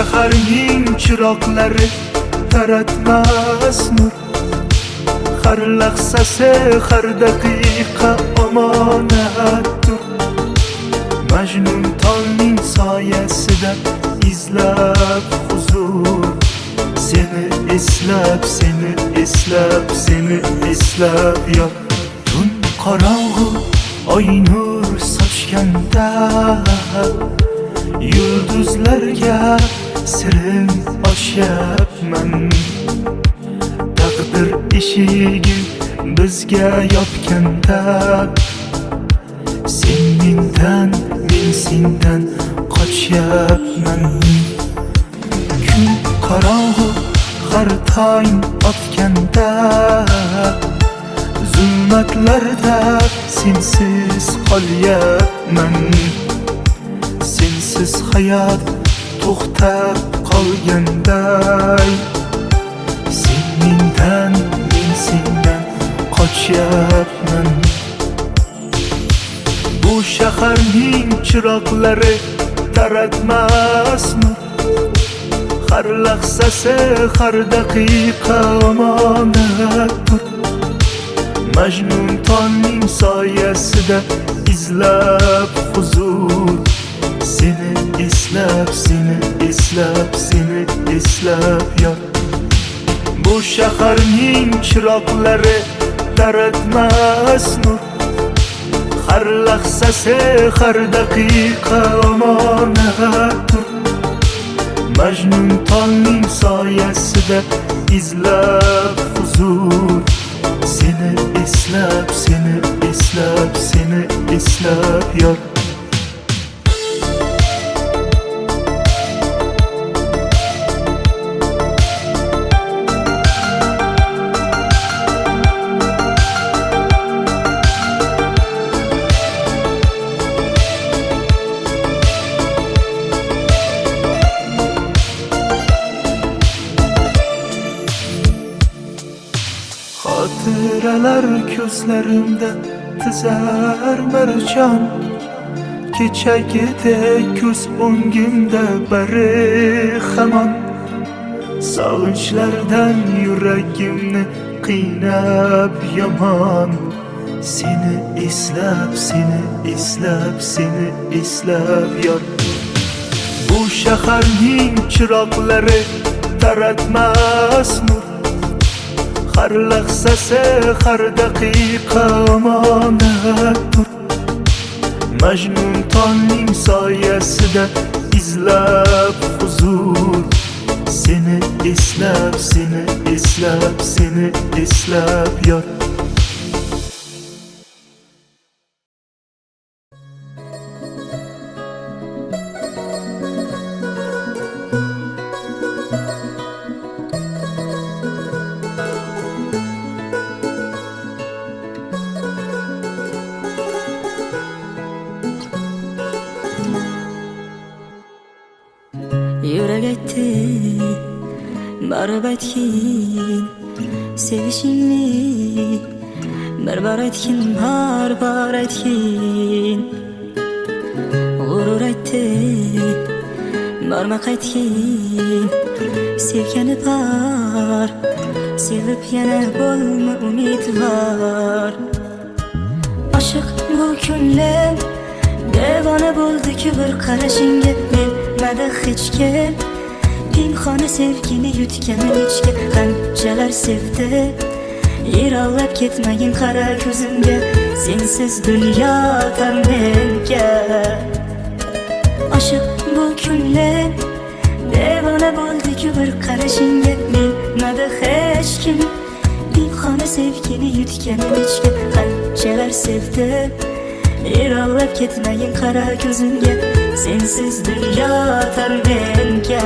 shaharning chiroqlari taratmas nur. Har lahzasi, har daqiqa omonatdir. Majnun tongning soyasida izlab huzur. Seni eslab, seni eslab, seni eslab yor. Tun qorong'u oy nur sochganda yulduzlarga sirim ochyapman. Taqdir eshigi bizga yopganda sen mendan, men sendan qochyapman. Kun qorong'u har tong otganda zulmatlarda sensiz qolyapman. Sensiz hayot to'xtab qolganday, sen mendan, men sendan qochyapman. Bu shaharning chiroqlari taratmas nur. Har lahzasi, har daqiqa omonatdir. Majnun tongning soyasida izlab huzur. Seni eslab, seni eslab, seni eslab yor. Bu shaharning chiroqlari taratmas nur. Har lahzasi, har daqiqa omonatdir. Majnun tongning soyasida izlab huzur. Seni eslab, seni eslab, seni eslab yor. Xotiralar ko'zlarimda tizar marjon. Kechagidek ko'z o'ngimda bari hamon. Sog'inchlardan yuragimni qiynab yomon. Seni eslab, seni eslab, seni eslab yor. Bu shaharning chiroqlari taratmas nur. Har lahzasi, har daqiqa omonatdir. Majnun tongning soyasida izlab huzur. Seni eslab, seni eslab, seni eslab yor. Yürek etti, barib aytgin sevishingni. Bir aytgin, har aytgin. G'urur aytdi, borma qaytgin. Sevgani bor, sevib yana bo'lma umidvor. Oshiq bu ko'nglim devona bo'ldi-ku bir qarashingga. Men hech kim pinhona sevgini yutganim ichga. Qanchalar sevdi, yiroqlab ketmagin qara ko'zimga. Sensiz dunyo tar menga. Oshiq bu ko'nglim devona bo'ldi-ku bir qarashingga. Men hech kim pinhona sevgini yutganim ichga. Qanchalar sevdi, yiroqlab ketmagin qara ko'zimga. Sensiz dunyo tar menga.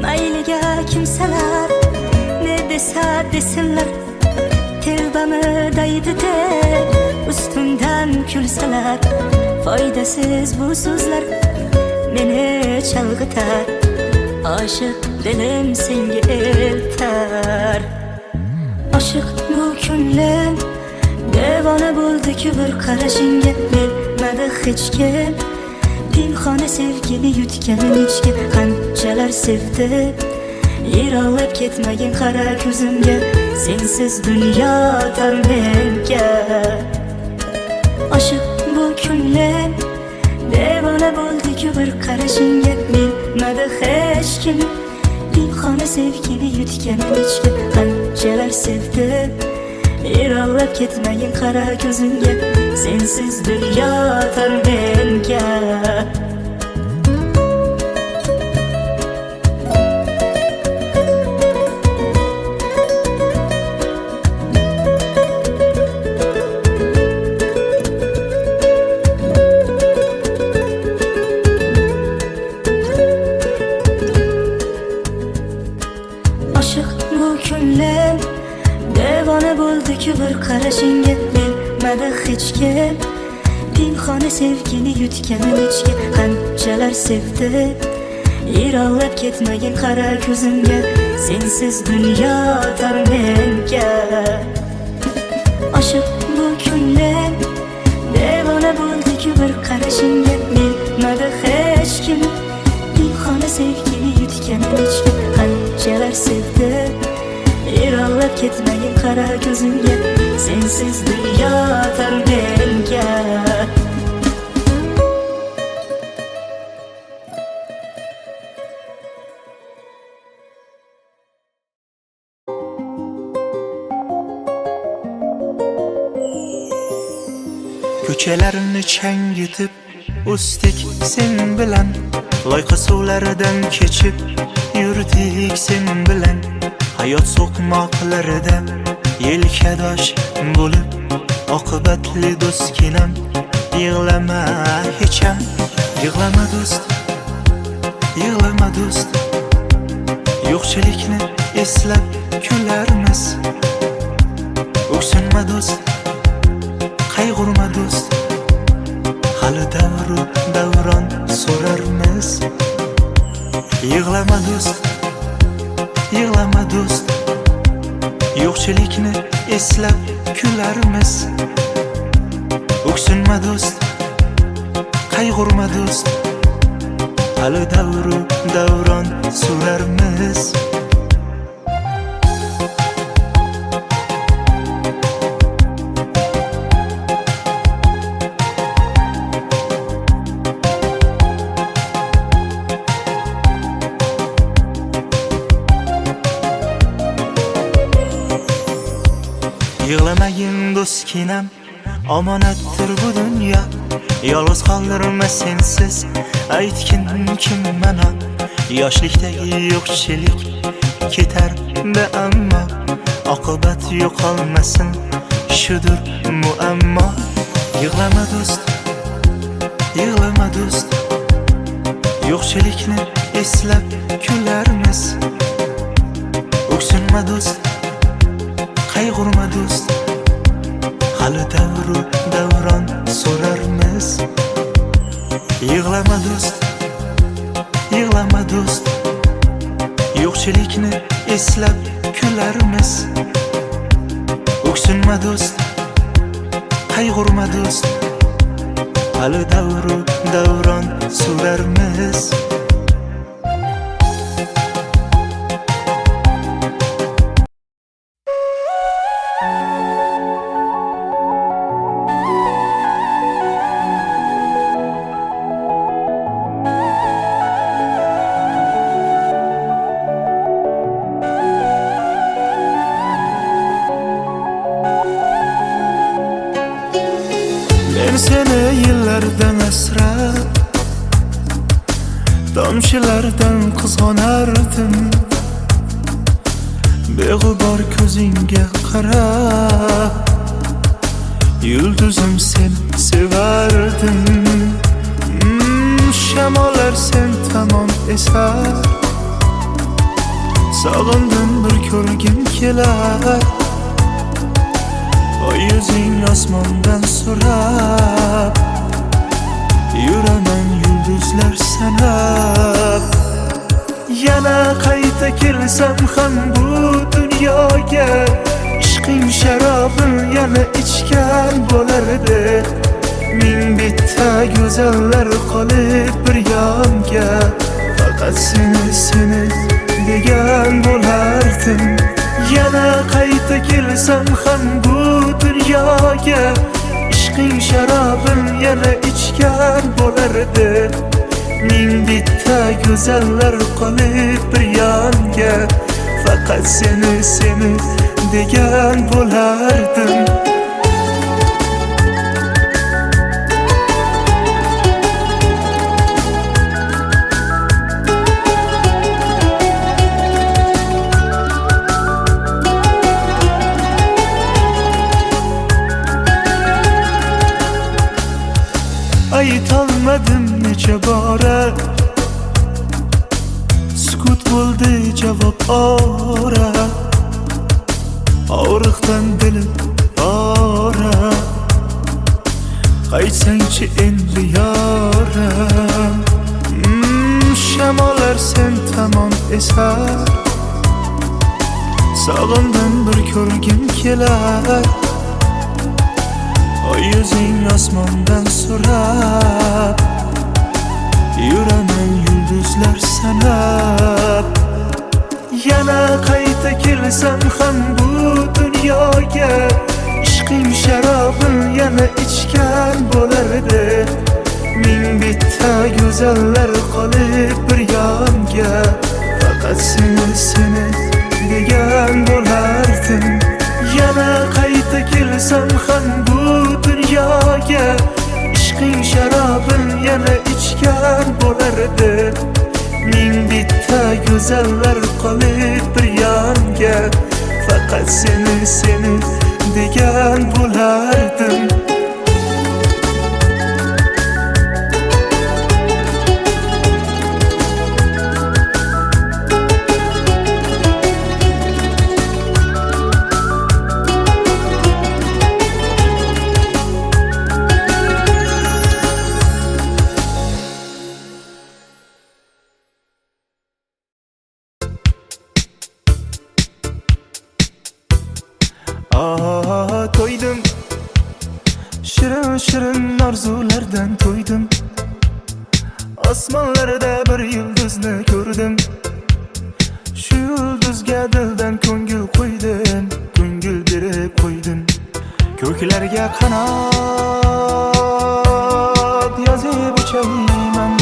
Mayliga kimsalar ne desa desinlar, tevbamı daydı de ustimdan kulsalar, foydasiz bu so'zlar meni chalg'itar. Oshiq dilim senga eltar. Oshiq bu ko'nglim devona bo'ldi-ku bir qarashingga. Bilmadi hech kim pinhona sevgini yutganim ichga. Qanchalar sevdi yiroqlab ketmagin qara ko'zimga. Sensiz dunyo tor menga. Oshiq bu ko'nglim devona bo'ldi-ku bir qarashingga. Bilmadi hech kim pinhona sevgini yutganim ichga. Qanchalar sevdi yiroqlab ketmagin qara ko'zimga. Sensiz dunyo tor menga. Oshiq bu ko'nglim devona bo'ldi-ku bir qarashingga. Bilmadi hech kim pinhona sevgini yutganim ichga. Qanchalar sevdi yiroqlab ketmagin qara ko'zimga. Sensiz dunyo tor menga. Oshiq bu ko'nglim devona bo'ldi-ku bir qarashingga. Bilmadi hech kim pinhona sevgini yutganim ichga. Qanchalar sevdi yiroqlab ketmagin qara ko'zimga. Sensiz dunyo tor menga. Ko'chalarni changitib o'sdik sen bilan. Loyqa suvlaridan kechib yurdik sen bilan. Hayot so'qmoqlarida yelkadosh bo'lib, oqibatli do'stginam. Yig'lama hecham, yig'lama do'st, yig'lama do'st. Yo'qchilikni eslab kularmiz. O'ksinma do'st, qayg'urma do'st. Hali davru davron so'rarmiz. Yig'lama do'st, yig'lama do'st. Yo'qchilikni eslab kularmiz. O'ksinma do'st, qayg'urma do'st. Hali davru davron so'rarmiz. Yig'lamagin do'stginam, omonatdir bu dunyo. Yolg'iz qoldirma sensiz aytgin kimman o. Yoshlikdagi yo'qchilik ketar-da ammo oqibat yo'qolmasin, shudur muammo. Yig'lama do'st, yig'lama do'st. Yo'qchilikni eslab kularmiz. O'ksinma do'st, qayg'urma do'st. Hali davru davron so'rarmiz. Yig'lama do'st, yig'lama do'st. Yo'qchilikni eslab kularmiz. O'ksinma do'st, qayg'urma do'st. Hali davru davron so'rarmiz. Men seni yillardan asrab, tomchilardan qizg'onardim. Beg'ubor ko'zingga qarab, yulduzim sen sevardim. Shamollar sen tomon esar, sog'indim bir ko'rgim kelar. O yüzing osmondan so'rab, yuraman yulduzlar sanab. Yana qayta kelsam ham bu dunyoga, ishqing sharobin yana ichgan bo'lardi. Ming bitta go'zallar qolib bir yonga, faqat seni degan bo'lardim. Yana qayta kelsam ham bu dunyoga, ishqing sharobin yana ichgan bo'lardi. Ming bitta go'zallar qolib bir yonga, faqat seni degan bo'lardim. Aytolmadim necha bora, sukut bo'ldi javob ora. Og'riqdan dilim ora, qaytsangchi endi yoram. Shamollar sen tomon esar, sog'indim bir ko'rgim kelar. O yüzing osmondan so'rab, yuraman yulduzlar sanab. Yana qayta kelsam ham bu dunyoga, ishqing sharobin yana ichgan bo'lardi. Ming bitta go'zallar qolib bir yonga, faqat seni degan bo'lardim. Yana qayta kelsam ham bu dunyoga, ishqing sharobin yana ichgan bo'lardi. Ming bitta go'zallar qolib bir yonga, faqat seni degan bo'lardim. To'ydim, shirin shirin orzulardan to'ydim. Osmonlarda bir yulduzni ko'rdim. Shu yulduzga dildan ko'ngil qo'ydim, ko'ngil berib qo'ydim. Ko'klarga qanot yozib uchayman,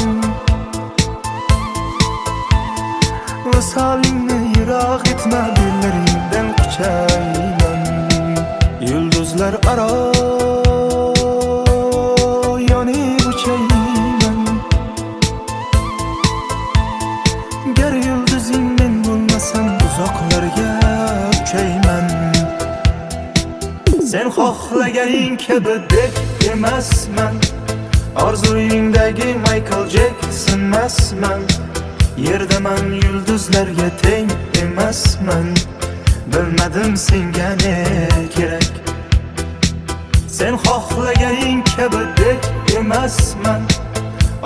visolingni yiroq etma, dillaringdan quchayman. Yulduzlar aro yonib uchayman, gar yulduzing men bo'lmasam uzoqlarga uchayman. Sen xohlaganing kabi deb emasman, orzuyingdagi Michael Jackson emasman. Yerdaman yulduzlarga teng emasman, bilmadim senga ne kerak. Sen xohlaganing kabi deb emasman,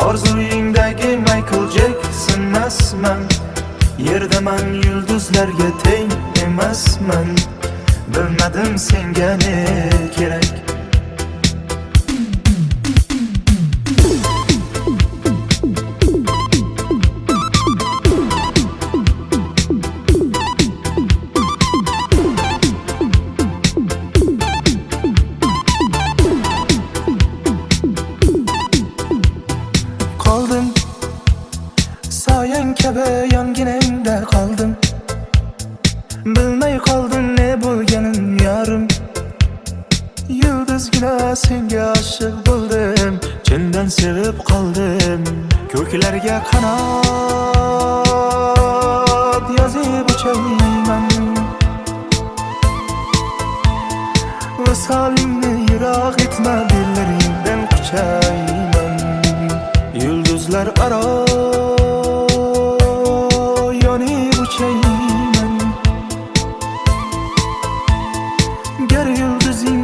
orzuyingdagi Michael Jackson emasman. Yerdaman yulduzlarga teng emasman, bilmadim senga ne kerak. Qoldim soyang kabi yonginangda qoldim, bilmay qoldim ne bo'lganin yorim. Yulduzgina senga oshiq bo'ldim, chindan sevib qoldim. Ko'klarga qanot yozib uchayman, visolingni yiroq etma, dillaringdan quchayman. Yulduzlar aro yonib uchayman, gar yulduzing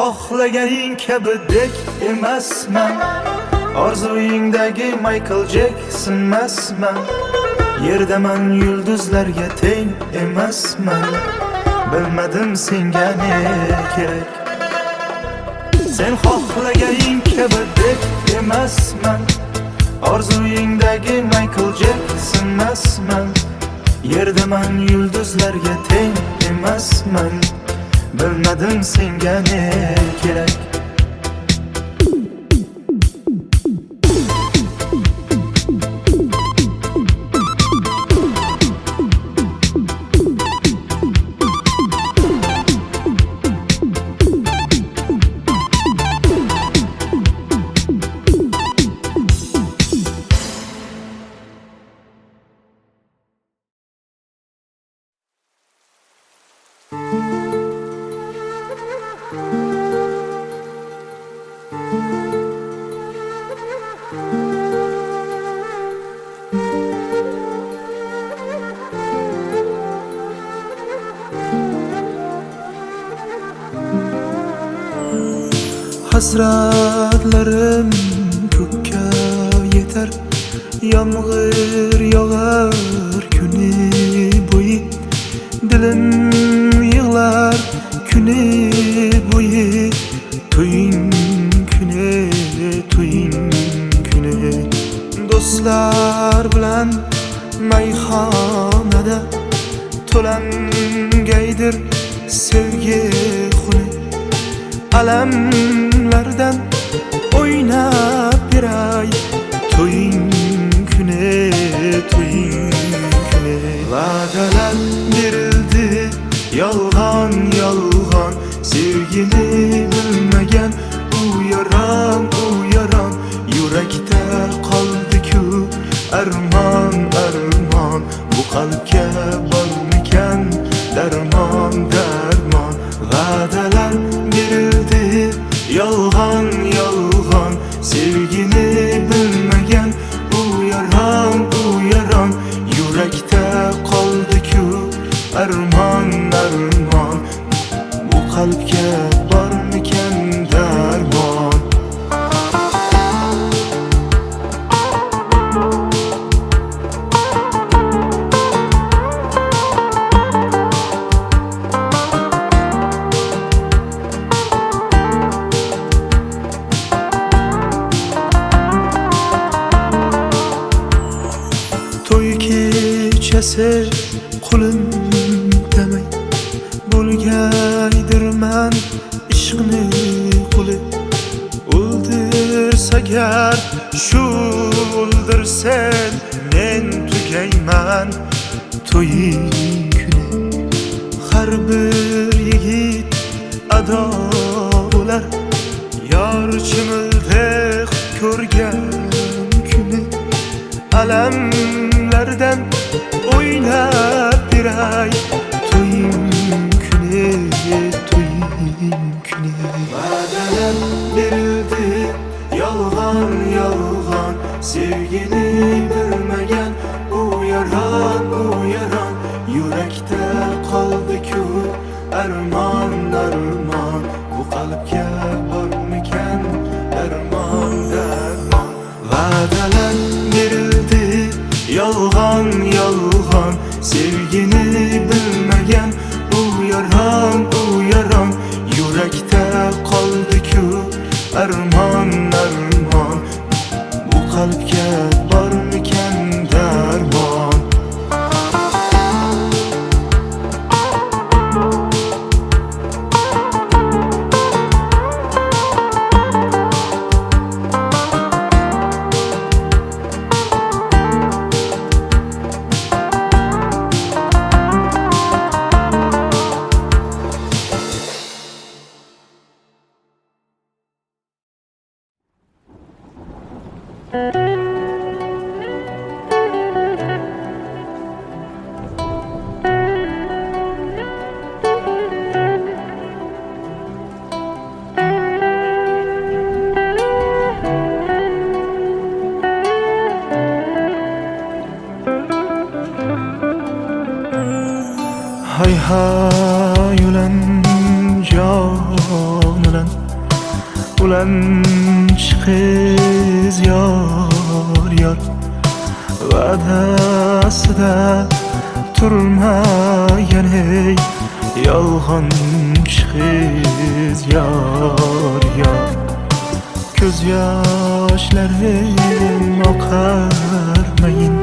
xohlaganing kabidek emasman, orzuyingdagi Michael Jacksonmasman. Yerdaman yulduzlarga teng emasman, bilmadim senga ne kerak. Sen xohlaganing kabidek emasman, orzuyingdagi Michael Jacksonmasman. Yerdaman yulduzlarga teng emasman, bilmadim senga ne kerak. Hasratlarım ko'kka yeter, yomg'ir yog'ar kuni bo'yi. Dilim yig'lar kuni bo'yi. To'ying kuni, to'ying kuni. Do'stlar bilan mayxonada to'langaydir sevgi xuni. Alamlardan o'ynab beray, to'ying kuni, to'ying kuni. Va'dalar berildi yolg'on yolg'on, sevgini bilmagan u yaron yurakda qoldi-ku armon armon. Bu qalbga bormikan darmon darmon. Va'dalar berildi yolg'on yolg'on, sevgini bilmagan u yaron yurakda qoldi-ku armon armon. Bu qalbga bormikan darmon. To'y kechasi qulim demay, bo'lgaydirman ishqni quli. O'ldirsagar shu o'ldirsen, men tugayman to'ying kuni. Har bir yigit ado bo'lar, yor chimildek ko'rgan kuni. Alamlardan o'ynab beray, to'ying kuni, to'ying kuni. Va'dalar berildi yolg'on yolg'on, sevgini bilmagan u yaron yurakda qoldi-ku armon armon. Bu qalbga bormikan darmon darmon. Va'dalar berildi yolg'on yolg'on, sevgini bilmagan u yaron yurakda qoldi-ku armon armon. Bu qalbga bormikan darmon. Hay hay ulan can ulan, ulanch qiz yor yor va'dasida turmagan ey yolg'onchi qiz yor yor ko'z yoshlarim oqarmayin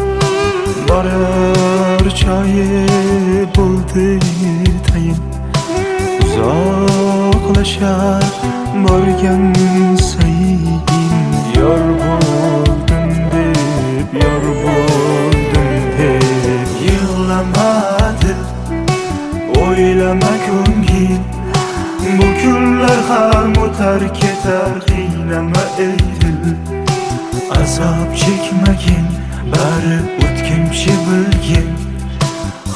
borar choyi bo'ldi tayin uzoqlashar borgan sayin yor bo'ldim deb yor bo'ldim deb yig'lamadi o'ylama ko'ngil bu kunlar ham o'tar ketar qiynama ey dil azob chekmagin bari o'tkinchi bilgin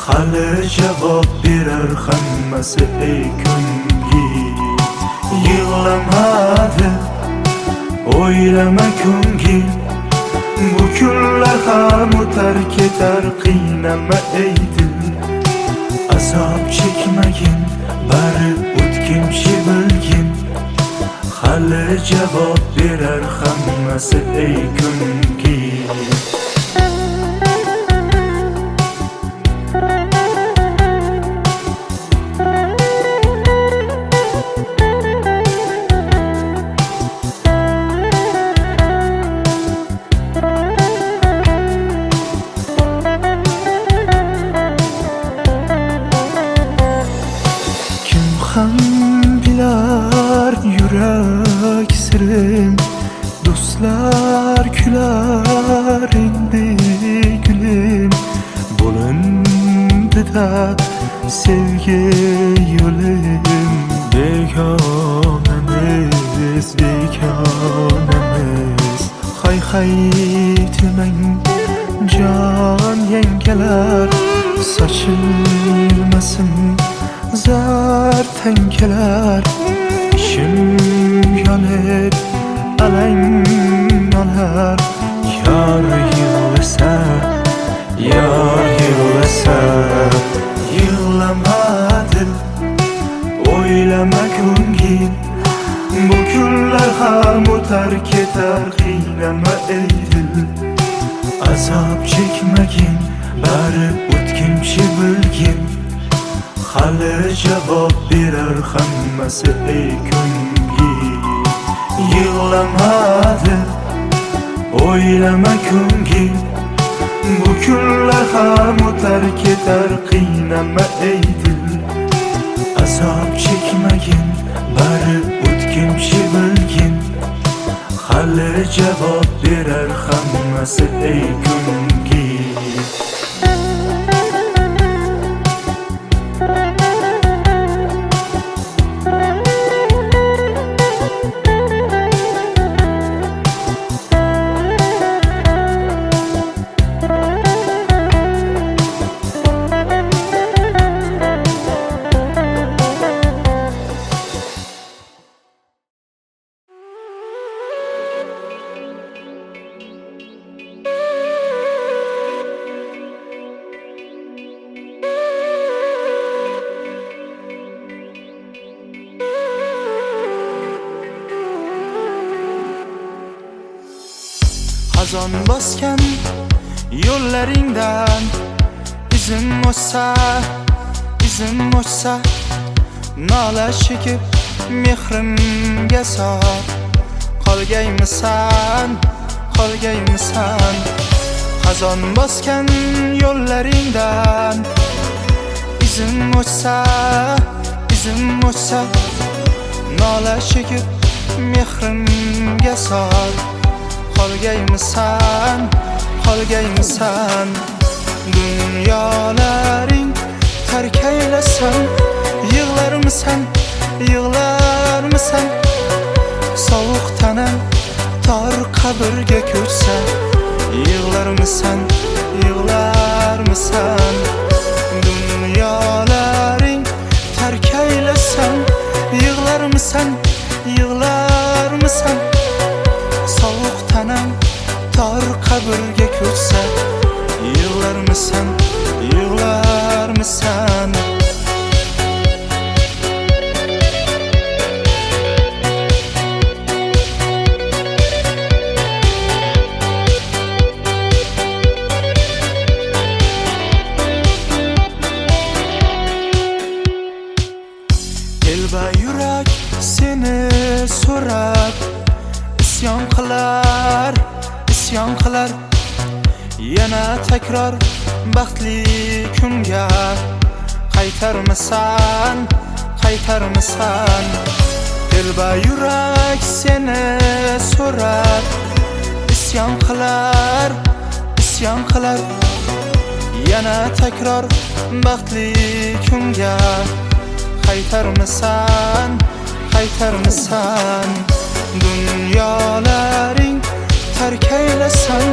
hali javob berar hammasi ey ko'ngil yig'lamadi o'ylama ko'ngil bu kunlar ham o'tar ketar qiynama ey dil azob chekmagin bari o'tkinchi bilgin hali javob berar hammasi ey ko'ngil ham bilar yurak sirim do'stlar kular endi gulim bo'lindi-da sevgi yo'lim begonamiz begonamiz hay hay demang jon yengalar sochilmasin zar tankalar ishim yonib alang olar yor yig'lasa yor yig'lasa yig'lama dil o'ylama ko'ngil bu kunlar ham o'tar ketar qiynama ey dil azob chekmagin bari o'tkinchi bilgin hali javob berar hammasi ey ko'ngil yig'lamadi o'ylama ko'ngil bu kunlar ham o'tar ketar qiynama ey dil azob chekmagin bari o'tkinchi bilgin hali javob berar hammasi ey ko'ngil xazon bosgan yo'llaringdan izim o'chsa nola chekib mehrimga sor qolgaymisan xazon bosgan yo'llaringdan izim o'chsa nola chekib mehrimga sor qolgaymisan dunyolaring tark aylasan yig'larmisan sovuq tanam tor qabrga ko'chsa yig'larmisan dunyolaring tark aylasan yig'larmisan sovuq tanam tor qabrga ko'chsa yig'larmisan isyon qilar yana takror baxtli kunga qaytarmisan qaytarmisan dilba yurak seni so'rar isyon qilar yana takror baxtli kunga qaytarmisan qaytarmisan dunyolaring tark aylasan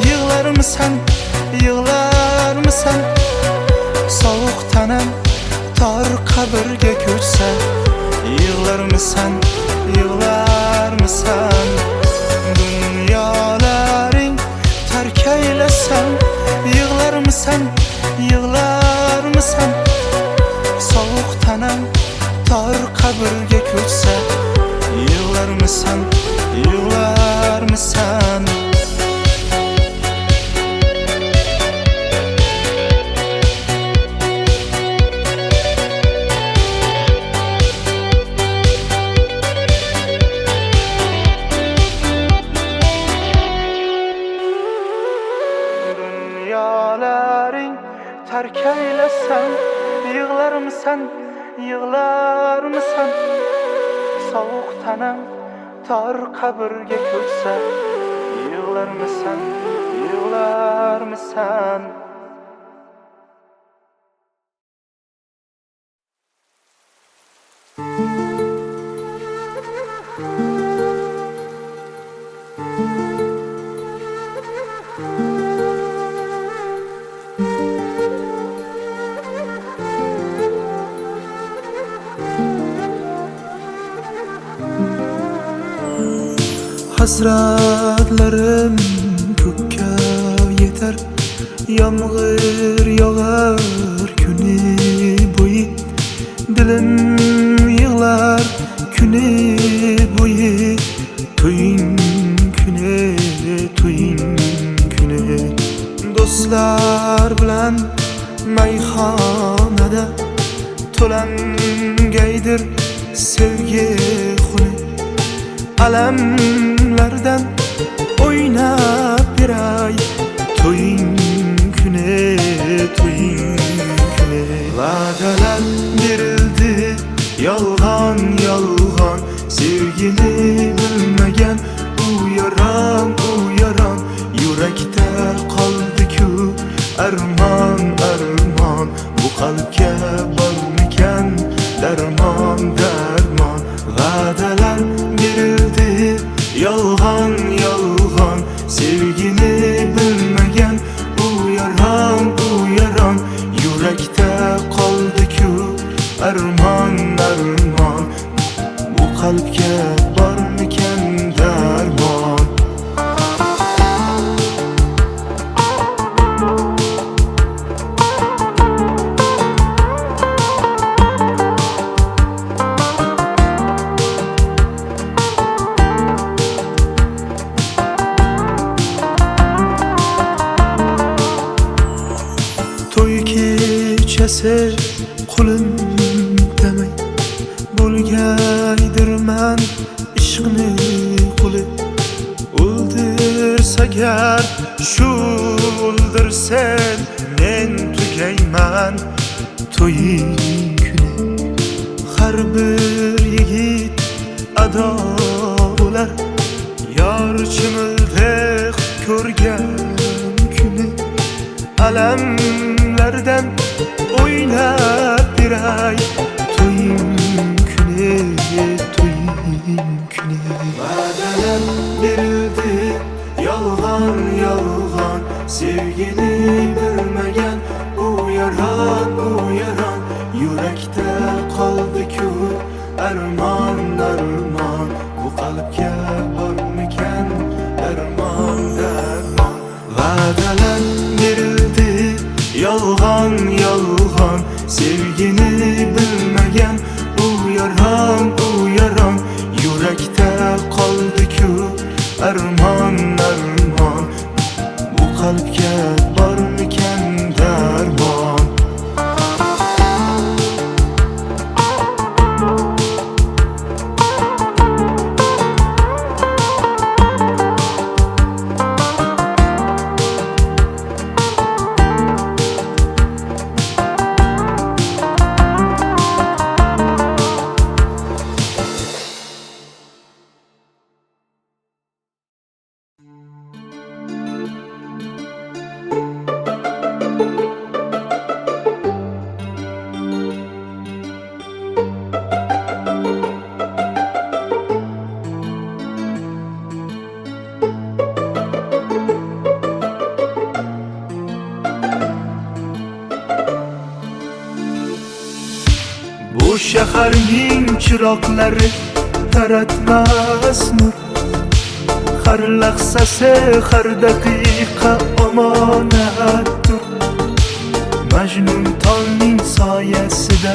yig'larmisan yig'larmisan sovuq tanam tor qabrga ko'chsa yig'larmisan yig'larmisan dunyolaring tark aylasan yig'larmisan yig'larmisan sovuq tanam tor qabrga ko'chsa yig'larmisan yig'larmisan dunyolaring tark aylasan yig'larmisan yig'larmisan sovuq tanam tor qabrga ko'chsa yig'larmisan yig'larmisan hasratlarim ko'kka yetar yomg'ir yog'ar kuni bo'yi dilim yig'lar kuni bo'yi to'ying kuni do'stlar bilan mayxonada to'langaydir sevgi xuni alamlardan o'ynab beray to'ying kuni va'dalar berildi yolg'on sevgini bilmagan u yaron yurakda qoldi-ku armon bu qalbga bormikan darmon va'dalar berildi yolg'on sevgini bilmagan u yaron yurakda qoldi-ku armon bu qalbga bormikan darmon to'y kechasi qulim demay bo'lgaydirman ishqni quli o'ldirsagar shu o'ldirsen men tugayman to'ying kuni har bir yigit ado bo'lar yor chimildiq ko'rgan kuni alamlardan o'ynab beray to'ying kuni va'dalar berildi yolg'on sevgini bilmagan u yaron yurakda qoldi-ku armon bu qalbga bormikan darmon va'dalar berildi yolg'on sevgini bilmagan u yaron yurakda qoldi-ku armon bu qalbga bormikan darmon shaharning chiroqlari taratmas nur, har lahzasi har daqiqa omonatdir. Majnun tolning soyasida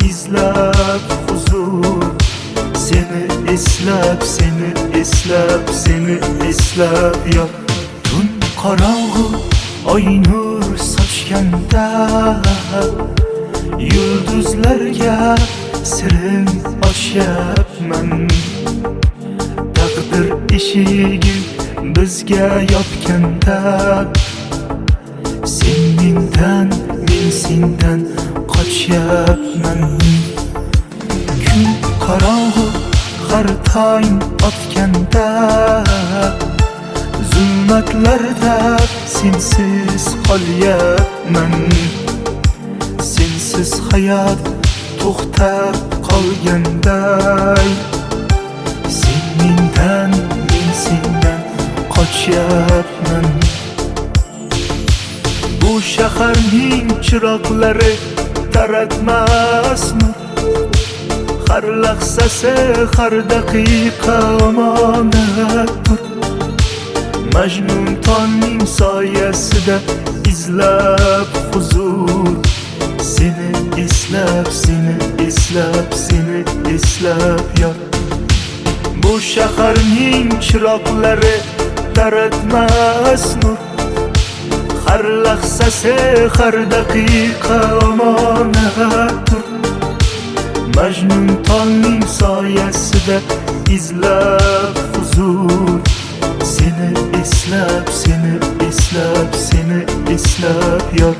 izlab huzur, seni eslab, seni eslab, seni eslab yot. Tun qorong'u oy nur sochganda, yulduzlarga sirin ochyapman. Taqdir eshigi bizga yopganda, sen mendan, men sendan qochyapman. Kun qorong'u har tong otganda, zulmatlarda sensiz qolyapman. Sensiz hayot to'xtab qolganday, sen mendan, men sendan qochyapman. Bu shaharning chiroqlari taratmas nur, har lahzasi har daqiqa omonatdir. Majnun tolning soyasida izlab huzur, seni eslab, seni eslab, seni eslab yot. Bu shaharning chiroqlari taratmas nur, har lahzasi har daqiqa omonatdir. Majnun tolning soyasida izlab huzur, seni eslab, seni eslab, seni eslab yot.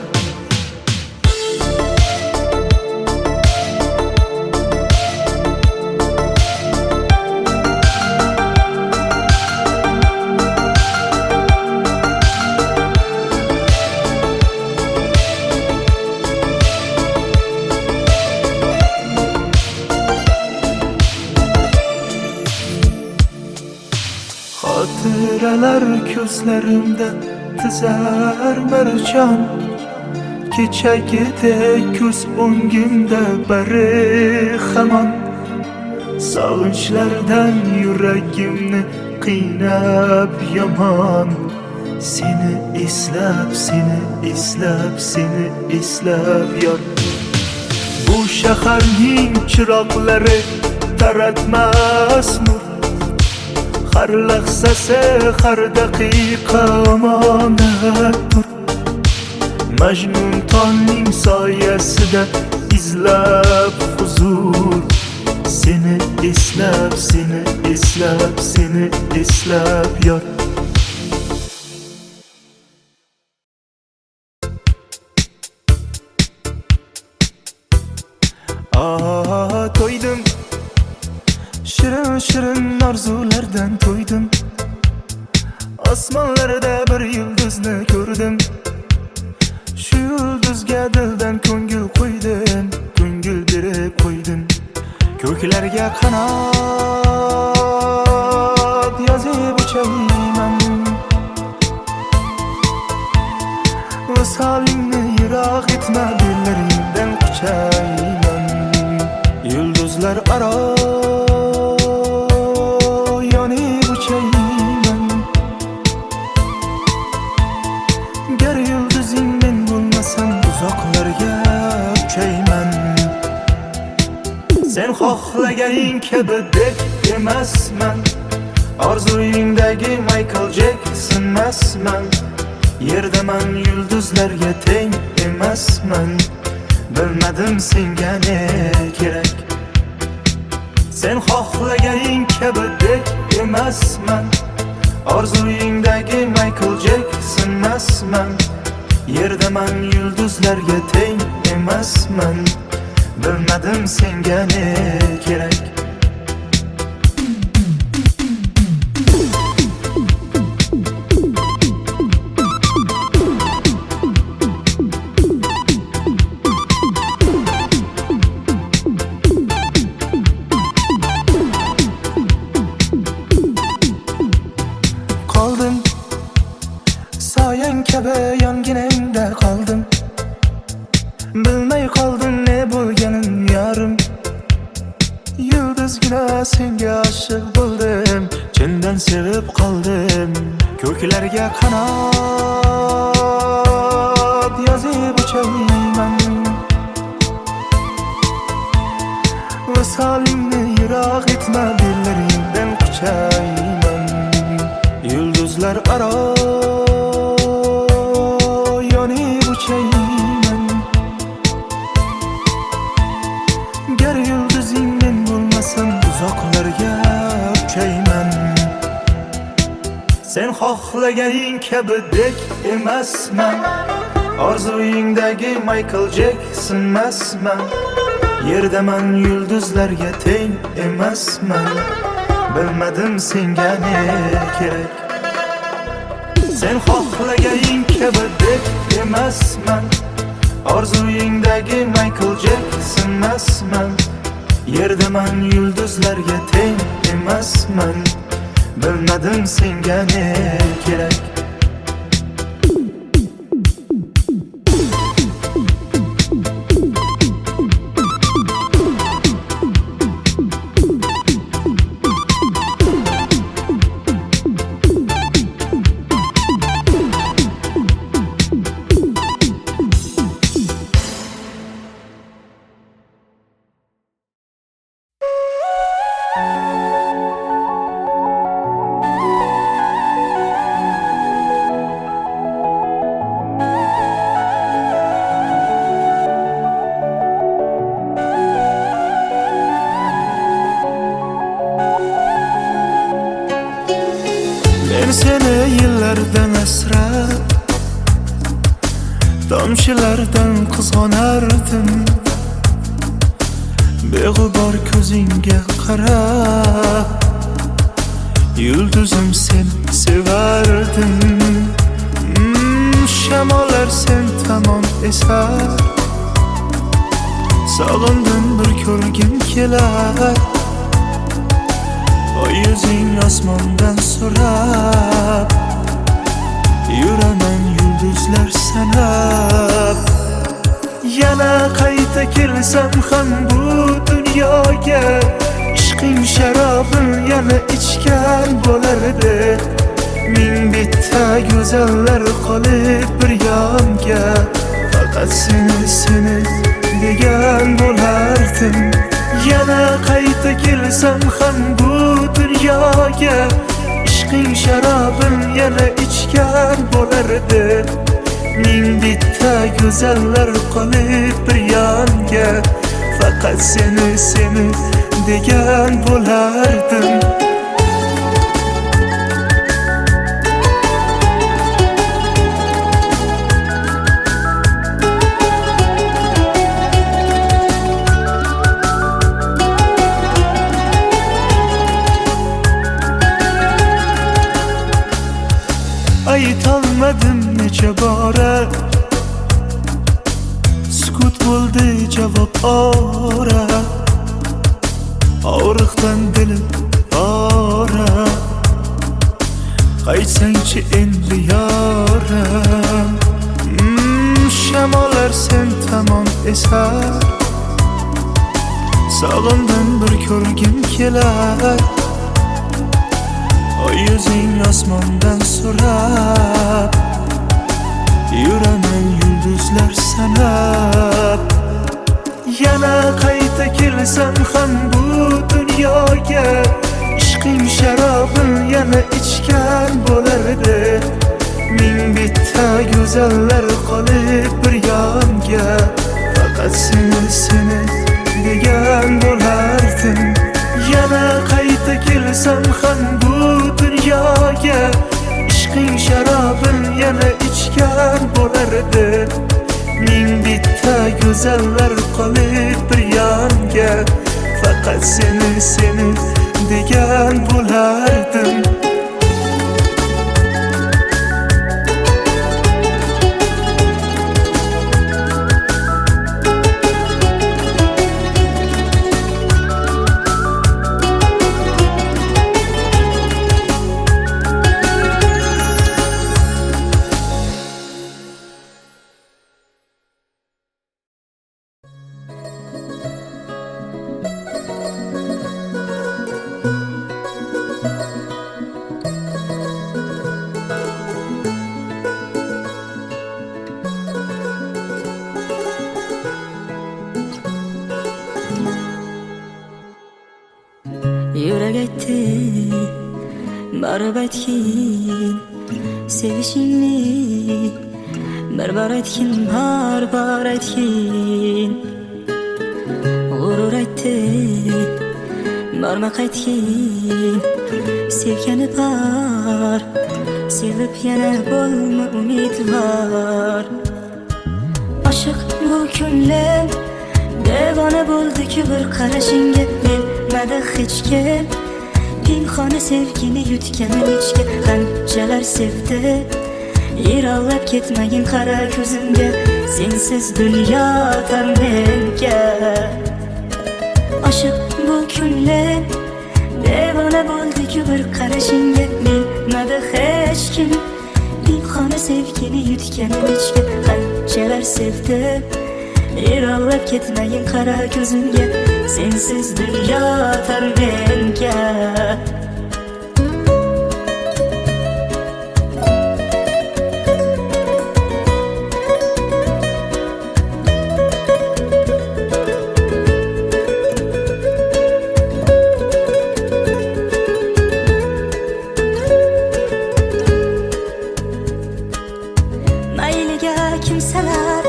Xotiralar ko'zlarimda tizar marjon, kechagidek ko'z o'ngimda bari hamon. Sog'inchlardan yuragimni qiynab yomon, seni eslab, seni eslab, seni eslab yot. Bu shaharning chiroqlari taratmas nur, har lahzasi har daqiqa omonatdir. Majnun tolning soyasida izlab huzur, seni eslab, seni eslab, seni eslab yot. To'ydim, shirin shirin orzulardan to'ydim. Osmonlarda bir yulduzni ko'rdim, shu yulduzga dildan ko'ngil qo'ydim, ko'ngil berib qo'ydim. Ko'klarga qanot yozib uchayman, visolingni yiroq etma, bellaringdan quchayman. Yulduzlar aro yonib uchayman, gar yulduzing men bo'lmasam uzoqlarga uchayman. Sen xohlaganing kabi deb emasman, orzuyingdagi Michael Jackson emasman. Yerdaman yulduzlarga teng emasman, bilmadim senga ne kerak. Sen xohlaganing kabi deb emasman, orzuyingdagi Michael Jackson emasman. Yerdaman yulduzlarga teng emasman, bilmadim senga ne kerak. Qoldim soyang kabi yonginangda qoldim, bilmay qoldim ne bo'lganin yorim. senga oshiq bo'ldim, chindan sevib qoldim. Ko'klarga qanot yozib uchayman, visolingni yiroq etma, bellaringdan quchayman. Yulduzlar aro yonib uchayman, gar yulduzing men bo'lmasam uzoqlarga uchayman. Sen xohlaganing kabidek emasman, orzuyingdagi Michael Jacksonmasman. Yerdaman yulduzlarga teng emasman, bilmadim senga ne kerak. Sen xohlaganing kabidek emasman, orzuyingdagi Michael Jacksonmasman. Yerdaman yulduzlarga teng emasman, bilmadim senga ne kerak. Seni yillardan asrab, tomchilardan qizg'onardim. Beg'ubor ko'zingga qarab, yulduzim sen sevardim. Shamollar sen tomon esar, sog'indim bir ko'rgim kelar. O yuzing osmondan so'rab, yuraman yulduzlar sanab. Yana qayta kelsam ham bu dunyoga, ishqing sharobin yana ichgan bo'lardi. Ming bitta go'zallar qolib bir yonga, faqat seni degan bo'lardim. Yana qayta kelsam ham bu dunyoga, ishqing sharobin yana ichgan bo'lardi. Ming bitta go'zallar qolib bir yonga, faqat seni degan bo'lardim. Aytolmadim necha bora, sukut bo'ldi javob ora. Og'riqdan dilim ora, qaytsangchi endi yoram. Shamollar sen tomon esar, sog'indim bir ko'rgim kelar. O yuzing osmondan so'rab, yuraman yulduzlar sanab. Yana qayta kelsam ham bu dunyoga, ishqing sharobin yana ichgan bo'lardi. Ming bitta go'zallar qolib bir yonga, faqat seni degan bo'lardim. Yana qayta kelsam ham bu dunyoga, ishqing sharobin yana ichgan bo'lardi. Ming bitta go'zallar qolib bir yonga, faqat seni degan bo'lardim. Yürek aytdi baribir aytgin sevishingni, bir aytgin baribir aytgin. G'urur aytdi barma qaytgin sevgani bor, sevib yana bo'lma umidvor. Oshiq bu ko'nglim devona bo'ldi-ku bir qarashingga, bilmadi hech kim pinhona sevgini yutganim ichga. Qanchalar sevdi yiroqlab ketmagin qara ko'zimga, sensiz dunyo tar menga. Oshiq bu ko'nglim devona bo'ldi-ku bir qarashingga, bilmadi hech kim pinhona sevgini yutganim ichga. Qanchalar sevdi yiroqlab ketmagin qara ko'zimga, sensiz dunyo tar menga. Mayliga kimsalar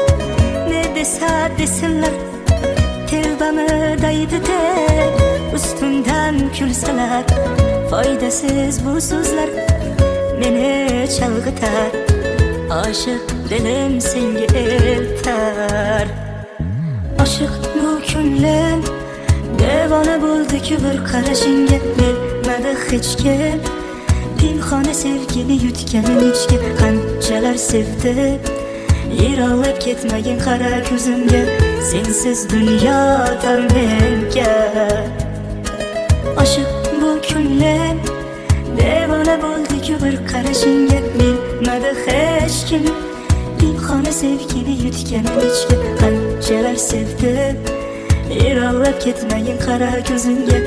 ne desa desinlar, telbami daydi deb ustimdan kulsalar, foydasiz bu so'zlar meni chalg'itar. Oshiq dilim senga eltar. Oshiq bu ko'nglim devona bo'ldi-ku bir qarashingga, bilmadi hech kim pinhona sevgini yutganim ichga. Qanchalar sevdi yiroqlab ketmagin qara ko'zimga, sensiz dunyo tar menga. Oshiq bu ko'nglim devona bo'ldi-ku bir qarashingga, bilmadi hech kim pinhona sevgini yutganim ichga. Qanchalar sevdi yiroqlab ketmagin qara ko'zimga,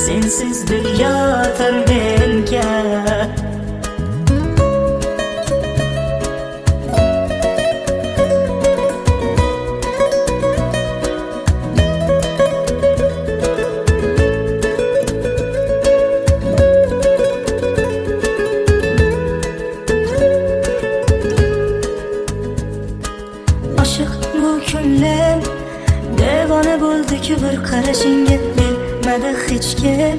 sensiz dunyo tar menga. Oshiq bu ko'nglim devona bo'ldi-ku bir qarashingga, bilmadi hech kim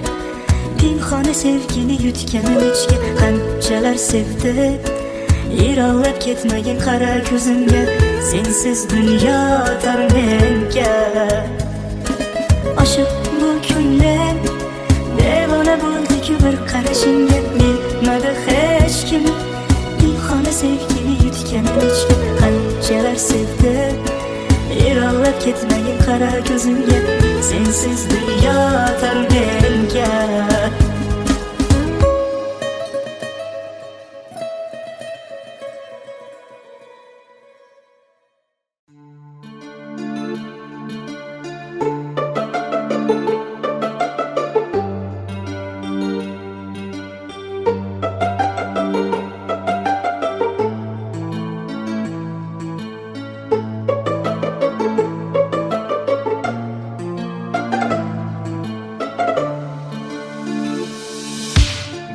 pinhona sevgini yutganim ichga. Qanchalar sevdi yiroqlab ketmagin qara ko'zimga, sensiz dunyo tar menga. Oshiq bu ko'nglim devona bo'ldi-ku bir qarashingga, bilmadi hech kim pinhona sevgini yutganim ichga. Qanchalar sevdi yiroqlab ketmagin qara ko'zimga, sensiz dunyo tar menga.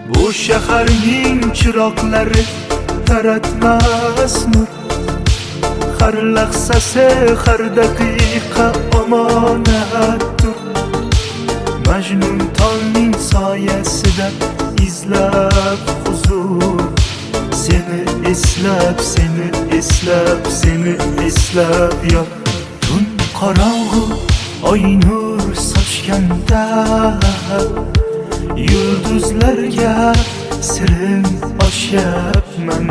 Bu shaharning chiroqlari taratmas nur, har lahzasi har daqiqa omonatdir. Majnun tongning soyasida izlab huzur, seni eslab, seni eslab, seni eslab yot. Tun qorong'u oy nur sochganda, yulduzlarga sirin ochyapman.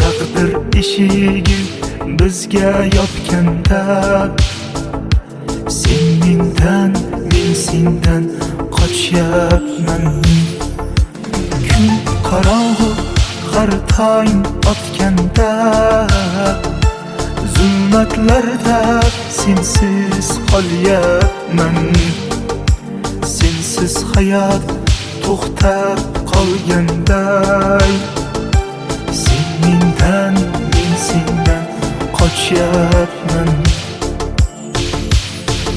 Taqdir eshigi bizga yopganda, sen mendan, men sendan qochyapman. Kun qorong'u har tong otganda, zulmatlarda sensiz qolyapman. Sensiz hayot to'xtab qolganday, sen mendan, men sendan qochyapman.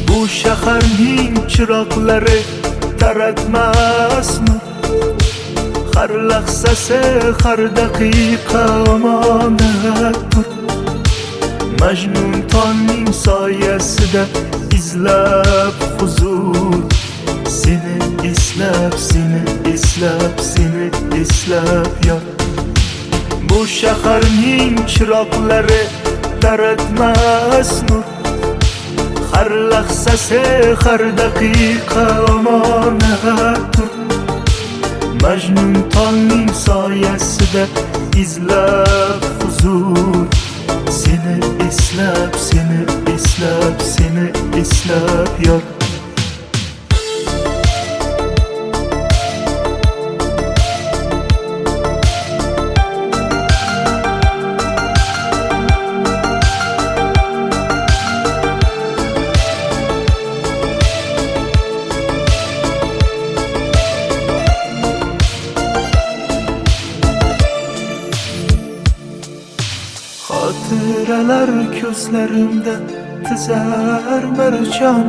Bu shaharning chiroqlari taratmas nur. Har lahzasi, har daqiqa omonatdir. Majnun tongning soyasida izlab huzur. Seni eslab, seni eslab, seni eslab yor. Bu shaharning chiroqlari taratmas nur. Har lahzasi, har daqiqa omonatdir. Majnun tongning soyasida izlab huzur. Seni eslab, seni eslab, seni eslab yor. Xotiralar ko'zlarimda tizar marjon.